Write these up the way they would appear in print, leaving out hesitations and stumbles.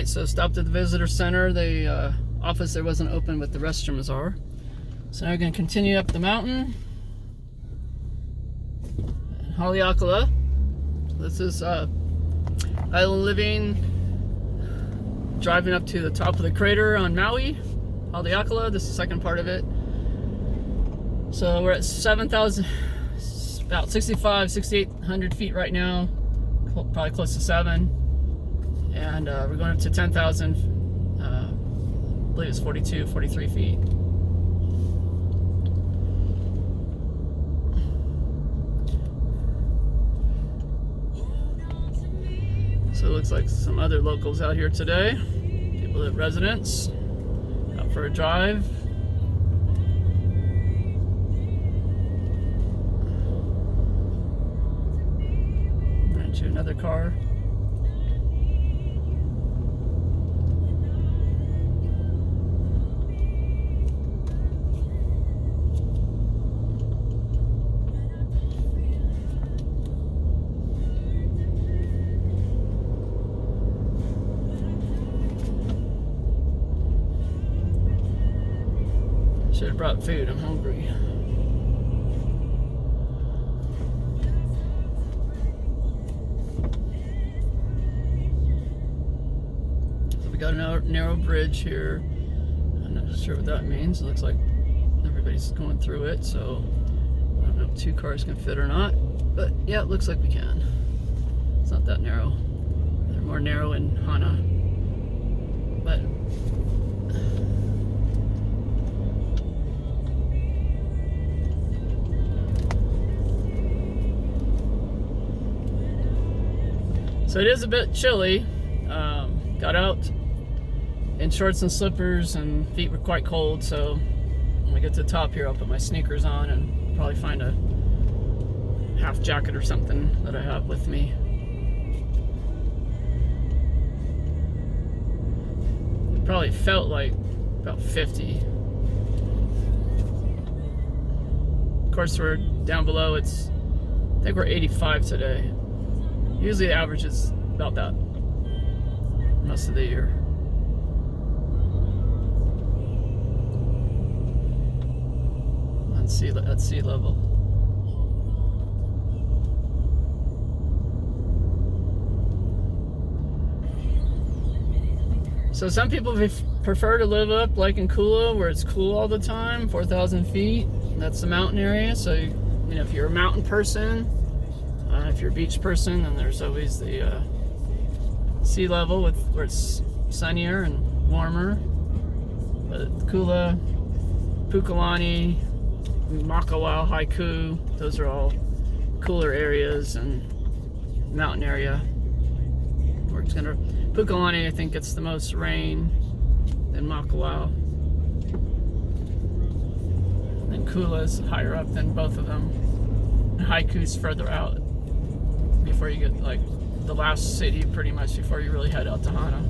night, so stopped at the visitor center. The office there wasn't open, but the restrooms are. So now we're going to continue up the mountain. Haleakala. This is island living, driving up to the top of the crater on Maui, Haleakala. This is the second part of it. So we're at 7,000, about 6,800 feet right now, probably close to 7. And we're going up to 10,000, I believe it's 42, 43 feet. So it looks like some other locals out here today. People at residents, out for a drive. Ran to another car. Should have brought food, I'm hungry. So we got a narrow bridge here. I'm not sure what that means. It looks like everybody's going through it, so I don't know if 2 cars can fit or not. But yeah, it looks like we can. It's not that narrow. They're more narrow in Hana. But so it is a bit chilly. Got out in shorts and slippers and feet were quite cold, so when we get to the top here I'll put my sneakers on and probably find a half jacket or something that I have with me. It probably felt like about 50. Of course we're down below, I think we're 85 today. Usually the average is about that most of the year. At sea level. So some people prefer to live up like in Kula, where it's cool all the time, 4,000 feet. That's the mountain area. So you know, if you're a mountain person, if you're a beach person, then there's always the sea level where it's sunnier and warmer. But Kula, Pukalani, Makawa, Haiku, those are all cooler areas and mountain area. Where it's gonna, Pukalani I think gets the most rain than Makawa. And Kula is higher up than both of them. And Haiku's further out before you get like the last city, pretty much before you really head out to Hana.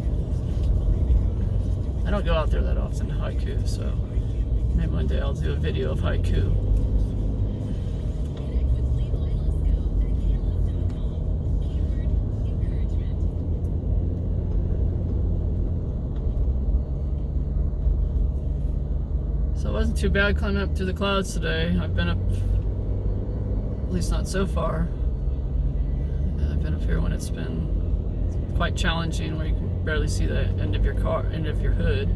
I don't go out there that often to Haiku, so maybe one day I'll do a video of Haiku. So it wasn't too bad climbing up to the clouds today. I've been up, at least not so far. I've been up here when it's been quite challenging, where you can barely see the end of your hood.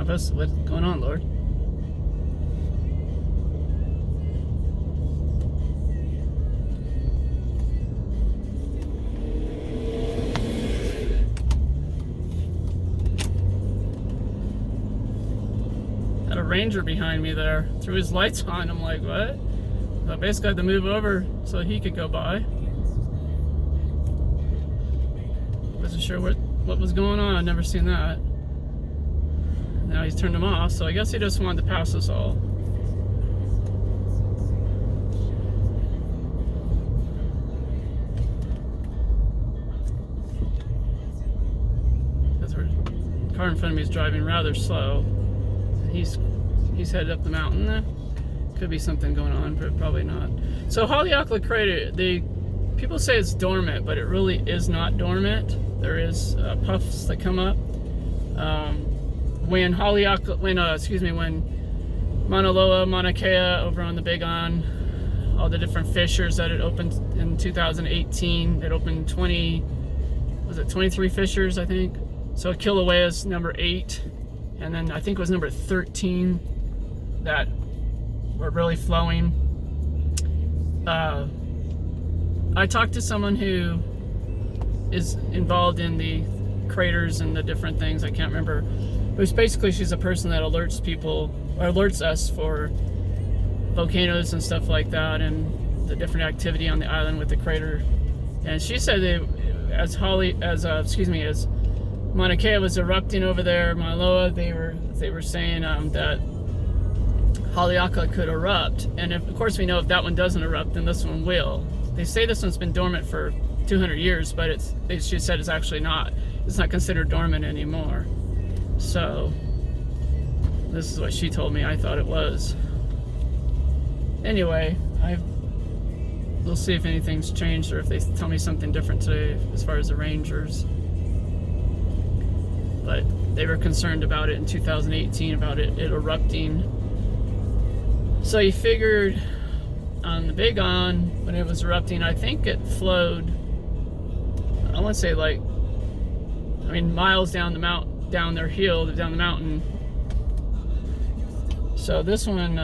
What's going on, Lord? ranger behind me there. Threw his lights on. I'm like, what? I basically had to move over so he could go by. Wasn't sure what was going on. I'd never seen that. Now he's turned them off, so I guess he just wanted to pass us all. Because the car in front of me is driving rather slow. He's headed up the mountain. Could be something going on, but probably not. So Haleakala Crater, people say it's dormant, but it really is not dormant. There is puffs that come up. When Mauna Loa, Mauna Kea over on the Big On, all the different fissures that it opened in 2018, it opened 23 fissures, I think. So Kilauea is number 8, and then I think it was number 13 that were really flowing. I talked to someone who is involved in the craters and the different things. I can't remember. But basically, she's a person that alerts people, or alerts us for volcanoes and stuff like that, and the different activity on the island with the crater. And she said that as Mauna Kea was erupting over there, Mauna Loa, they were saying that Haleakala could erupt, and of course we know if that one doesn't erupt, then this one will. They say this one's been dormant for 200 years, but she said it's actually not. It's not considered dormant anymore. So this is what she told me. I thought it was. Anyway, we'll see if anything's changed or if they tell me something different today as far as the rangers. But they were concerned about it in 2018, about it erupting. So you figured on the Big On, when it was erupting, I think it flowed, I want to say miles down the mountain, down the mountain. So this one,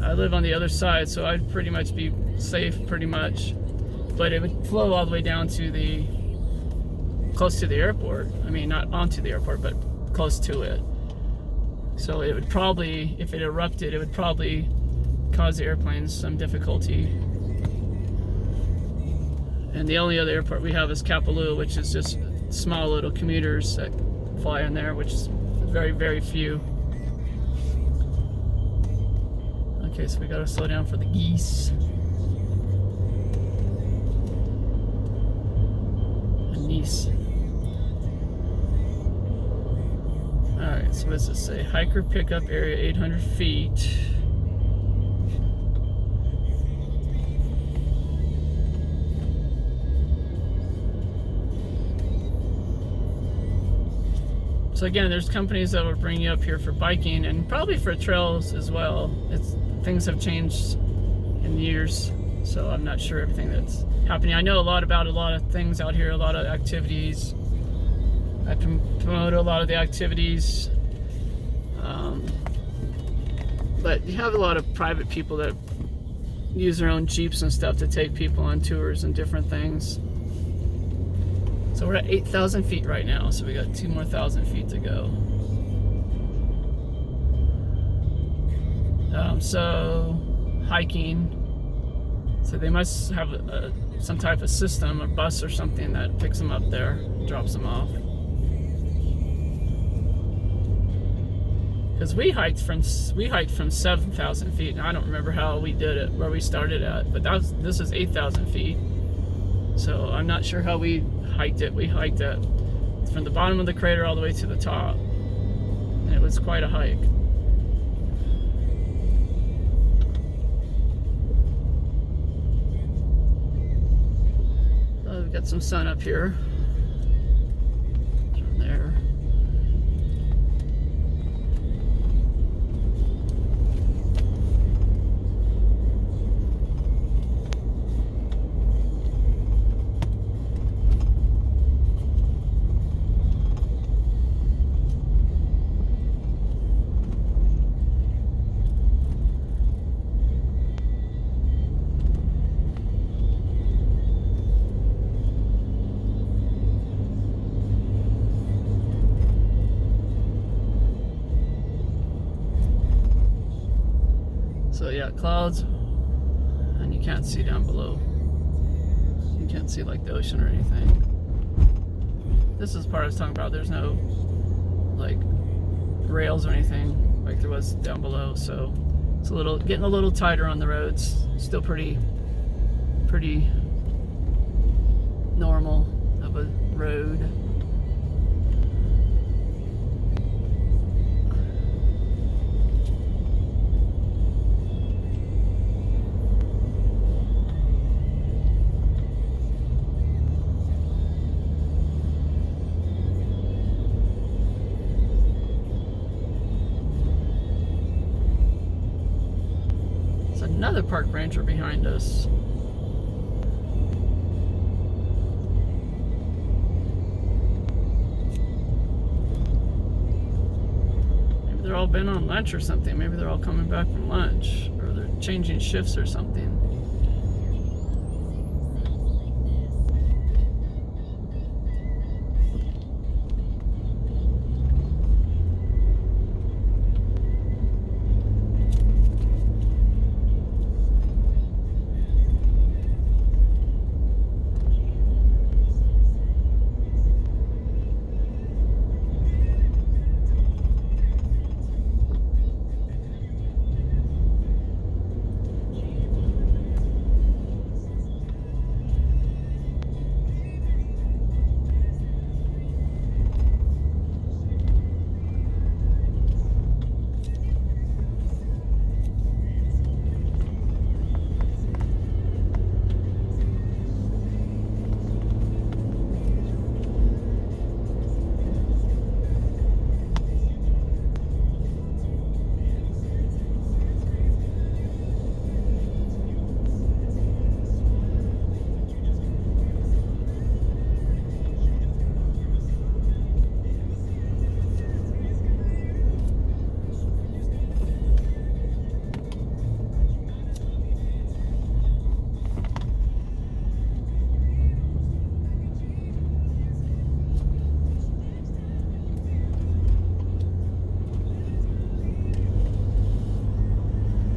I live on the other side, so I'd pretty much be safe, pretty much. But it would flow all the way down to close to the airport. I mean, not onto the airport, but close to it. So it would probably, if it erupted, it would probably cause the airplanes some difficulty. And the only other airport we have is Kapalua, which is just small little commuters that fly in there, which is very, very few. Okay, so we gotta slow down for the geese. And geese. Alright, so what does it say? Hiker pickup area 800 feet. So again, there's companies that will bring you up here for biking and probably for trails as well. Things have changed in years, so I'm not sure everything that's happening. I know about a lot of things out here, a lot of activities. I promote a lot of the activities, but you have a lot of private people that use their own Jeeps and stuff to take people on tours and different things. So we're at 8,000 feet right now, so we got 2 more thousand feet to go. So hiking, so they must have some type of system, a bus or something that picks them up there, drops them off. Because we hiked from 7,000 feet, and I don't remember how we did it, where we started at, but this is 8,000 feet. So I'm not sure how we hiked it. We hiked it from the bottom of the crater all the way to the top, and it was quite a hike. We've got some sun up here. From there. yeah, clouds, and you can't see down below. You can't see like the ocean or anything. This is the part I was talking about. There's no like rails or anything like there was down below, so it's getting a little tighter on the roads. Still pretty normal of a road. Another park ranger behind us. Maybe they're all been on lunch or something. Maybe they're all coming back from lunch, or they're changing shifts or something.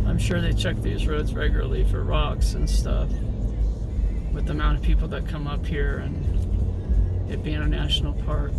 I'm sure they check these roads regularly for rocks and stuff with the amount of people that come up here and it being a national park.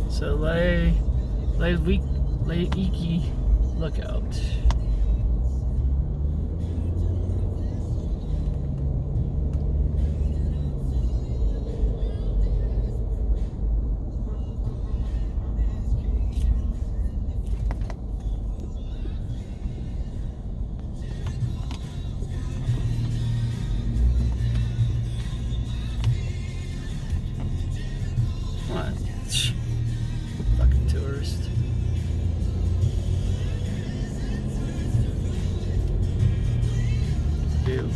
So Laiki lookout. What? Fucking tourist. Duke.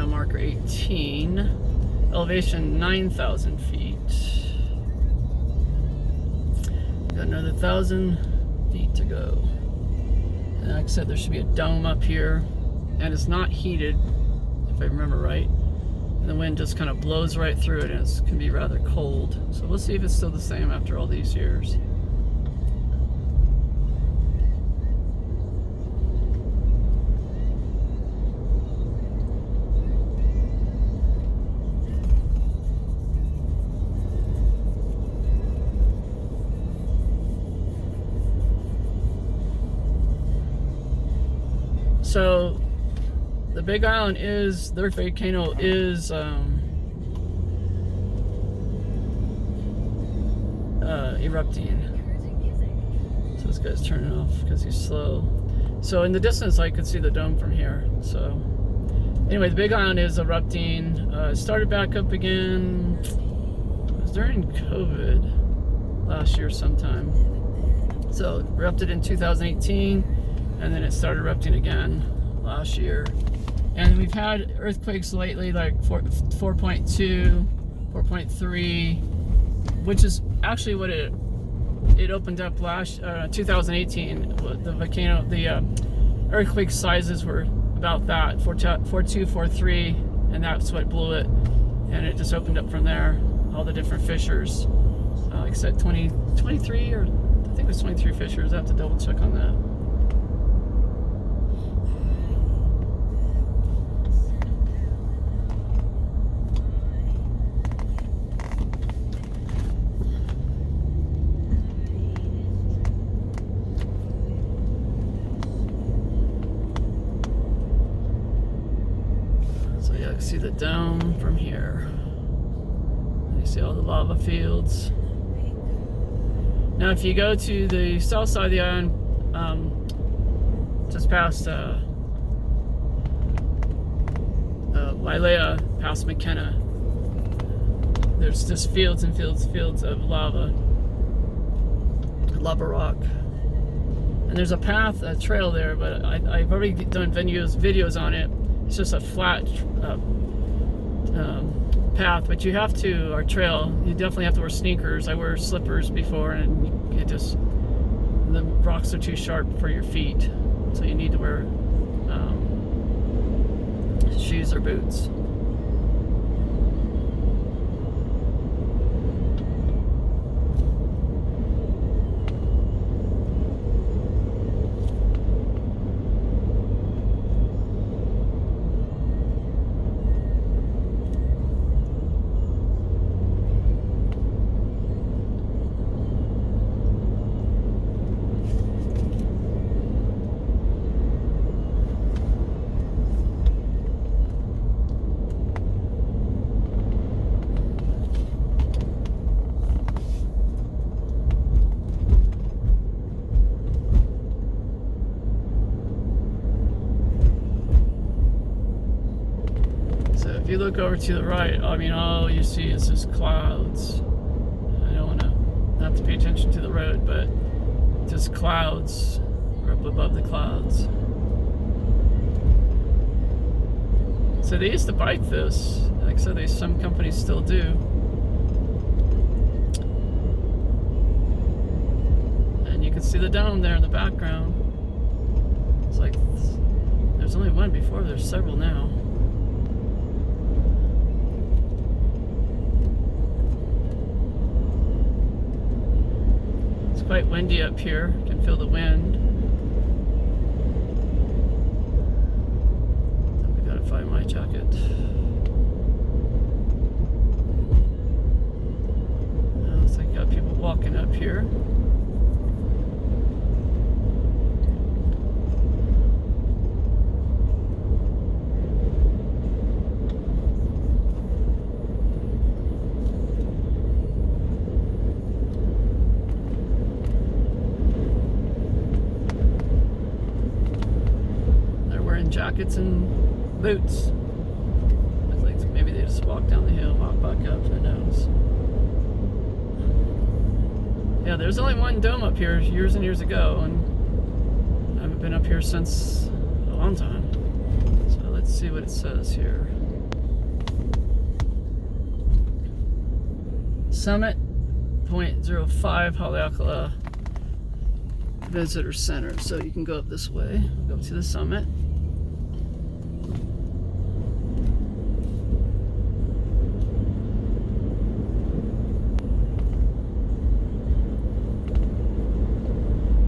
Marker 18, elevation 9,000 feet. Got another 1,000 feet to go. And like I said, there should be a dome up here, and it's not heated, if I remember right. And the wind just kind of blows right through it, and it can be rather cold. So we'll see if it's still the same after all these years. So the Big Island is, their volcano is erupting. So this guy's turning off because he's slow. So in the distance I could see the dome from here. So anyway, the Big Island is erupting. It started back up again. It was during COVID last year sometime. So it erupted in 2018. And then it started erupting again last year. And we've had earthquakes lately, like 4.2, 4.3, which is actually what it opened up last 2018. The volcano, the earthquake sizes were about that, 4.2, 4.3, and that's what blew it. And it just opened up from there, all the different fissures. Like I said, 23, or I think it was 23 fissures. I have to double check on that. See the dome from here. You see all the lava fields. Now if you go to the south side of the island, just past Wailea, past McKenna, there's just fields and fields of lava rock. And there's a path, a trail there, but I've already done videos on it. It's just a flat path, but you have to, or trail, you definitely have to wear sneakers. I wear slippers before, and the rocks are too sharp for your feet, so you need to wear shoes or boots. So if you look over to the right, I mean, all you see is just clouds. I don't want to not to pay attention to the road, but just clouds are up above the clouds. So they used to bike this. Like I said, some companies still do. And you can see the dome there in the background. It's like, there's only one before, there's several now. It's quite windy up here. You can feel the wind. We gotta find my jacket. Looks like you got people walking up here. Jackets and boots. Looks like maybe they just walk down the hill, walk back up, who knows. Yeah, there's only one dome up here years and years ago, and I haven't been up here since a long time. So let's see what it says here. Summit 0.05 Haleakala Visitor Center. So you can go up this way, go up to the summit.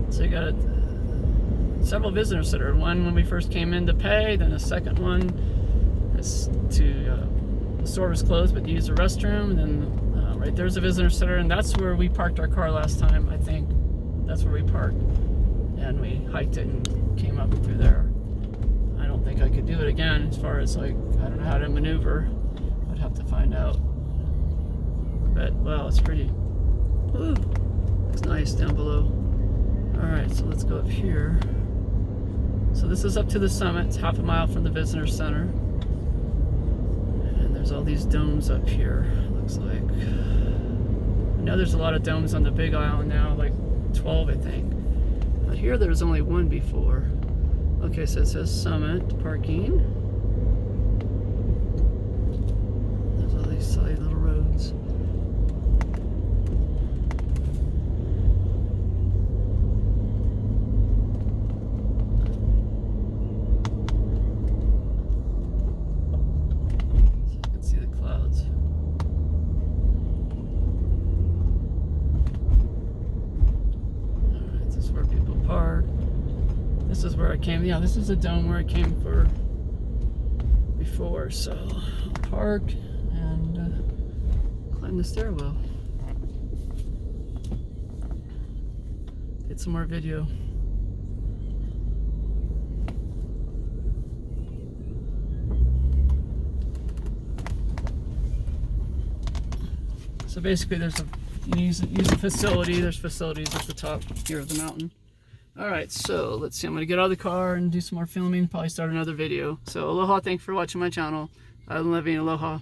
So you got several visitor centers. One when we first came in to pay, then a second one is to the store was closed, but you use the restroom, and then right there's a visitor center, and that's where we parked our car last time. I think that's where we parked, and we hiked it and came up through there. I don't think I could do it again. As far as like, I don't know how to maneuver. I'd have to find out. But well, it's pretty. Ooh, it's nice down below. Alright, so let's go up here. So this is up to the summit. It's half a mile from the visitor center. And there's all these domes up here, looks like. I know there's a lot of domes on the Big Island now, like 12 I think. But here there's only one before. Okay, so it says summit parking. There's all these side little roads. This is where I came. Yeah, this is the dome where I came for before. So I'll park and climb the stairwell. Get some more video. So basically, there's you use the facility. There's facilities at the top here of the mountain. Alright, so let's see, I'm going to get out of the car and do some more filming, probably start another video. So aloha, thanks for watching my channel. I'm living aloha.